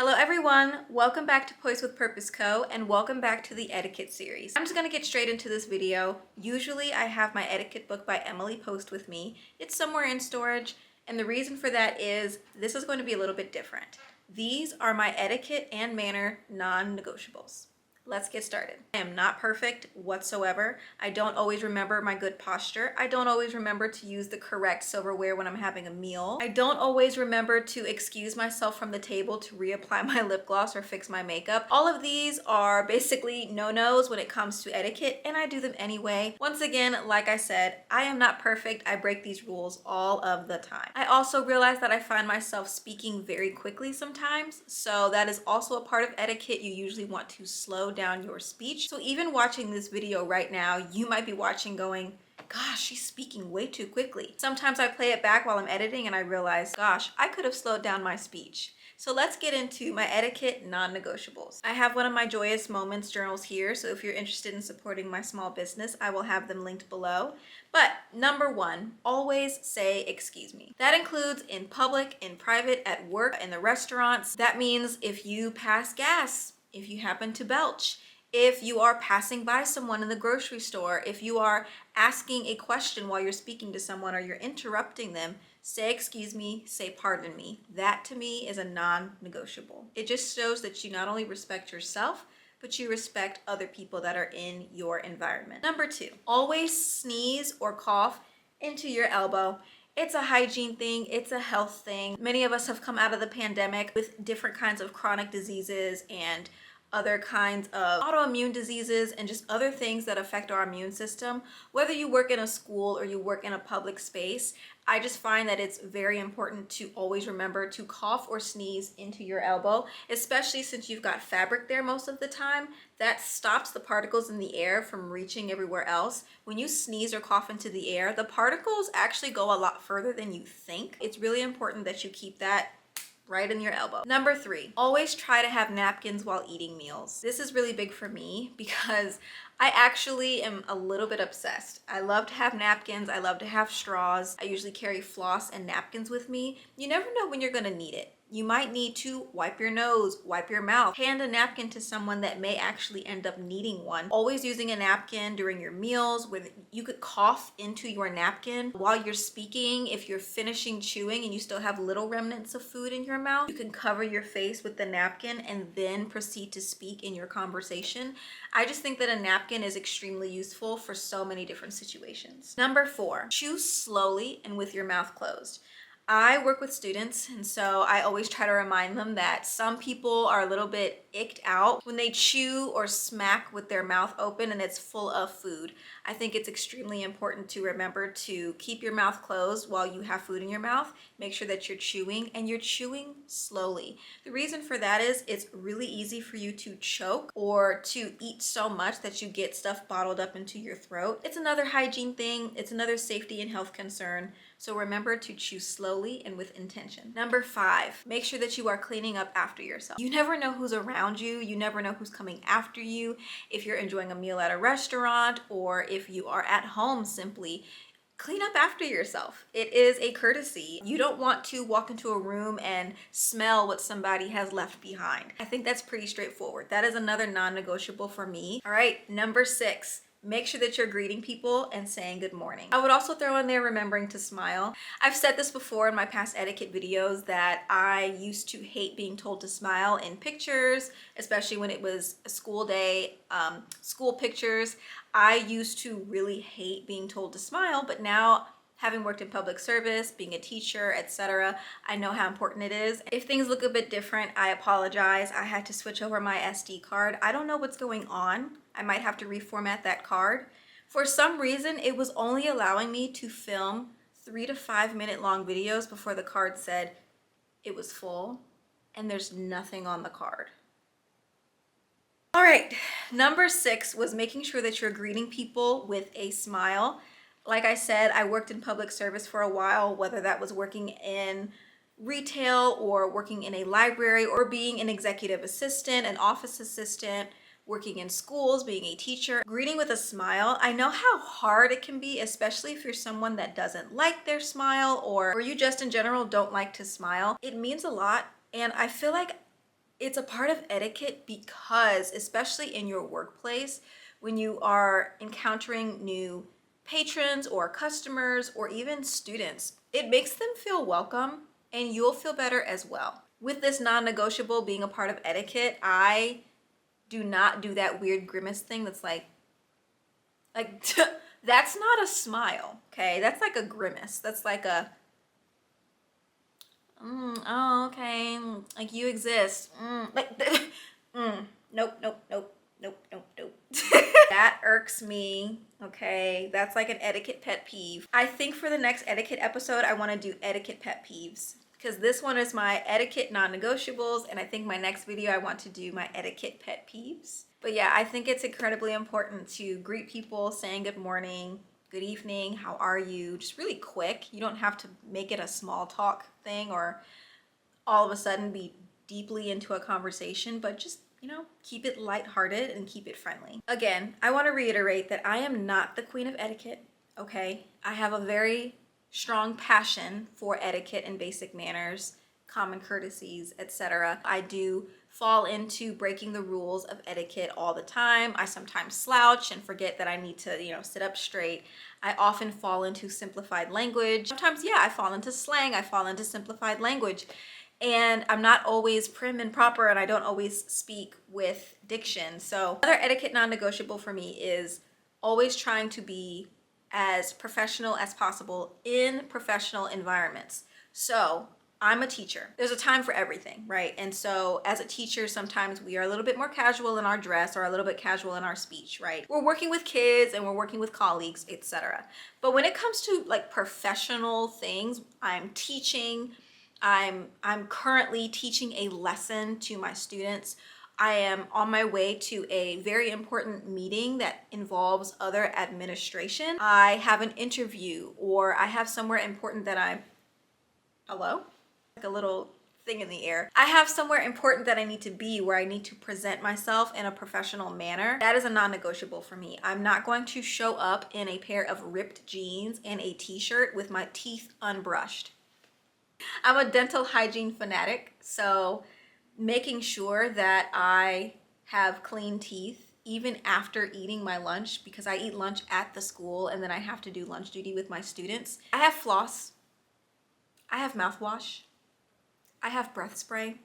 Hello everyone, welcome back to Poise with Purpose Co. and welcome back to the etiquette series. I'm just gonna get straight into this video. Usually I have my etiquette book by Emily Post with me. It's somewhere in storage, and the reason for that is this is going to be a little bit different. These are my etiquette and manner non-negotiables. Let's get started. I am not perfect whatsoever. I don't always remember my good posture. I don't always remember to use the correct silverware when I'm having a meal. I don't always remember to excuse myself from the table to reapply my lip gloss or fix my makeup. All of these are basically no-nos when it comes to etiquette, and I do them anyway. Once again, like I said, I am not perfect. I break these rules all of the time. I also realize that I find myself speaking very quickly sometimes, so that is also a part of etiquette. You usually want to slow down your speech. So even watching this video right now, you might be watching going, gosh, she's speaking way too quickly. Sometimes I play it back while I'm editing and I realize, gosh, I could have slowed down my speech. So let's get into my etiquette non-negotiables. I have one of my Joyous Moments journals here, so if you're interested in supporting my small business, I will have them linked below. But number one, always say excuse me. That includes in public, in private, at work, in the restaurants. That means if you pass gas, if you happen to belch, if you are passing by someone in the grocery store, if you are asking a question while you're speaking to someone or you're interrupting them, say excuse me, say pardon me. That to me is a non-negotiable. It just shows that you not only respect yourself, but you respect other people that are in your environment. Number two, always sneeze or cough into your elbow. It's a hygiene thing, it's a health thing. Many of us have come out of the pandemic with different kinds of chronic diseases and other kinds of autoimmune diseases and just other things that affect our immune system. Whether you work in a school or you work in a public space, I just find that it's very important to always remember to cough or sneeze into your elbow, especially since you've got fabric there most of the time. That stops the particles in the air from reaching everywhere else. When you sneeze or cough into the air, the particles actually go a lot further than you think. It's really important that you keep that right in your elbow. Number three, always try to have napkins while eating meals. This is really big for me because I actually am a little bit obsessed. I love to have napkins. I love to have straws. I usually carry floss and napkins with me. You never know when you're gonna need it. You might need to wipe your nose, wipe your mouth, hand a napkin to someone that may actually end up needing one. Always using a napkin during your meals, where you could cough into your napkin while you're speaking. If you're finishing chewing and you still have little remnants of food in your mouth, you can cover your face with the napkin and then proceed to speak in your conversation. I just think that a napkin is extremely useful for so many different situations. Number four, chew slowly and with your mouth closed. I work with students, and so I always try to remind them that some people are a little bit icked out when they chew or smack with their mouth open and it's full of food. I think it's extremely important to remember to keep your mouth closed while you have food in your mouth. Make sure that you're chewing and you're chewing slowly. The reason for that is it's really easy for you to choke or to eat so much that you get stuff bottled up into your throat. It's another hygiene thing. It's another safety and health concern. So remember to chew slowly and with intention. Number five, make sure that you are cleaning up after yourself. You never know who's around you. You never know who's coming after you. If you're enjoying a meal at a restaurant or if you are at home, simply clean up after yourself. It is a courtesy. You don't want to walk into a room and smell what somebody has left behind. I think that's pretty straightforward. That is another non-negotiable for me. All right, number six, make sure that you're greeting people and saying good morning. I would also throw in there remembering to smile. I've said this before in my past etiquette videos that I used to hate being told to smile in pictures, especially when it was a school day, school pictures. I used to really hate being told to smile, but now having worked in public service, being a teacher, etc., I know how important it is. If things look a bit different, I apologize. I had to switch over my SD card. I don't know what's going on. I might have to reformat that card. For some reason, it was only allowing me to film 3 to 5 minute long videos before the card said it was full and there's nothing on the card. All right, number six was making sure that you're greeting people with a smile. Like I said, I worked in public service for a while, whether that was working in retail or working in a library or being an executive assistant, an office assistant, working in schools, being a teacher. Greeting with a smile, I know how hard it can be, especially if you're someone that doesn't like their smile or you just in general don't like to smile. It means a lot, and I feel like It's a part of etiquette because, especially in your workplace, when you are encountering new patrons or customers or even students, it makes them feel welcome and you'll feel better as well. With this non-negotiable being a part of etiquette, I do not do that weird grimace thing that's like that's not a smile, okay? That's like a grimace. That's like a oh, okay, like you exist. Nope, nope, nope, nope, nope, nope. That irks me, okay? That's like an etiquette pet peeve. I think for the next etiquette episode, I want to do etiquette pet peeves because this one is my etiquette non-negotiables, and I think my next video I want to do my etiquette pet peeves. But yeah, I think it's incredibly important to greet people saying good morning, good evening, how are you? Just really quick. You don't have to make it a small talk thing or all of a sudden be deeply into a conversation, but just, you know, keep it lighthearted and keep it friendly. Again, I want to reiterate that I am not the queen of etiquette, okay? I have a very strong passion for etiquette and basic manners, common courtesies, etc. I do fall into breaking the rules of etiquette all the time. I sometimes slouch and forget that I need to, you know, sit up straight. I often fall into simplified language. Sometimes, yeah, I fall into slang. I fall into simplified language. And I'm not always prim and proper, and I don't always speak with diction. So another etiquette non-negotiable for me is always trying to be as professional as possible in professional environments. So I'm a teacher. There's a time for everything, right? And so as a teacher, sometimes we are a little bit more casual in our dress or a little bit casual in our speech, right? We're working with kids and we're working with colleagues, etc. But when it comes to like professional things, I'm teaching, I'm currently teaching a lesson to my students. I am on my way to a very important meeting that involves other administration. I have an interview or I have somewhere important that I'm, hello? Like a little thing in the air. I have somewhere important that I need to be where I need to present myself in a professional manner. That is a non-negotiable for me. I'm not going to show up in a pair of ripped jeans and a t-shirt with my teeth unbrushed. I'm a dental hygiene fanatic, so making sure that I have clean teeth even after eating my lunch, because I eat lunch at the school and then I have to do lunch duty with my students. I have floss, I have mouthwash, I have breath spray,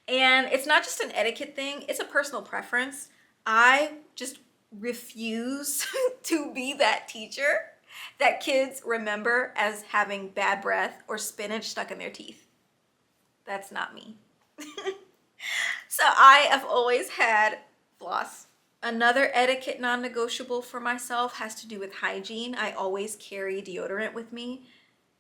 and it's not just an etiquette thing, it's a personal preference. I just refuse to be that teacher that kids remember as having bad breath or spinach stuck in their teeth. That's not me. So I have always had floss. Another etiquette non-negotiable for myself has to do with hygiene. I always carry deodorant with me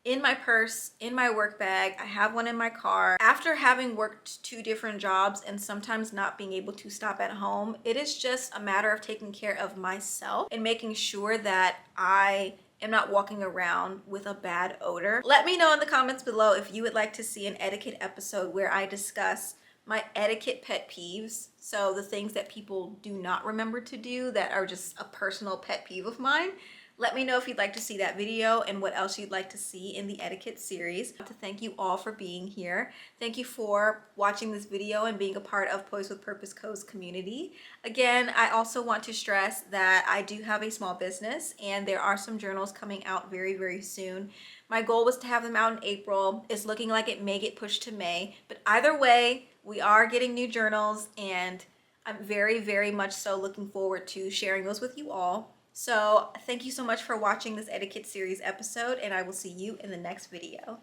in my purse, in my work bag. I have one in my car. After having worked 2 different jobs and sometimes not being able to stop at home, it is just a matter of taking care of myself and making sure that I am not walking around with a bad odor. Let me know in the comments below if you would like to see an etiquette episode where I discuss my etiquette pet peeves. So the things that people do not remember to do that are just a personal pet peeve of mine. Let me know if you'd like to see that video and what else you'd like to see in the etiquette series. I want to thank you all for being here. Thank you for watching this video and being a part of Poise with Purpose Co.'s community. Again, I also want to stress that I do have a small business and there are some journals coming out very, very soon. My goal was to have them out in April. It's looking like it may get pushed to May, but either way, we are getting new journals and I'm very, very much so looking forward to sharing those with you all. So thank you so much for watching this etiquette series episode, and I will see you in the next video.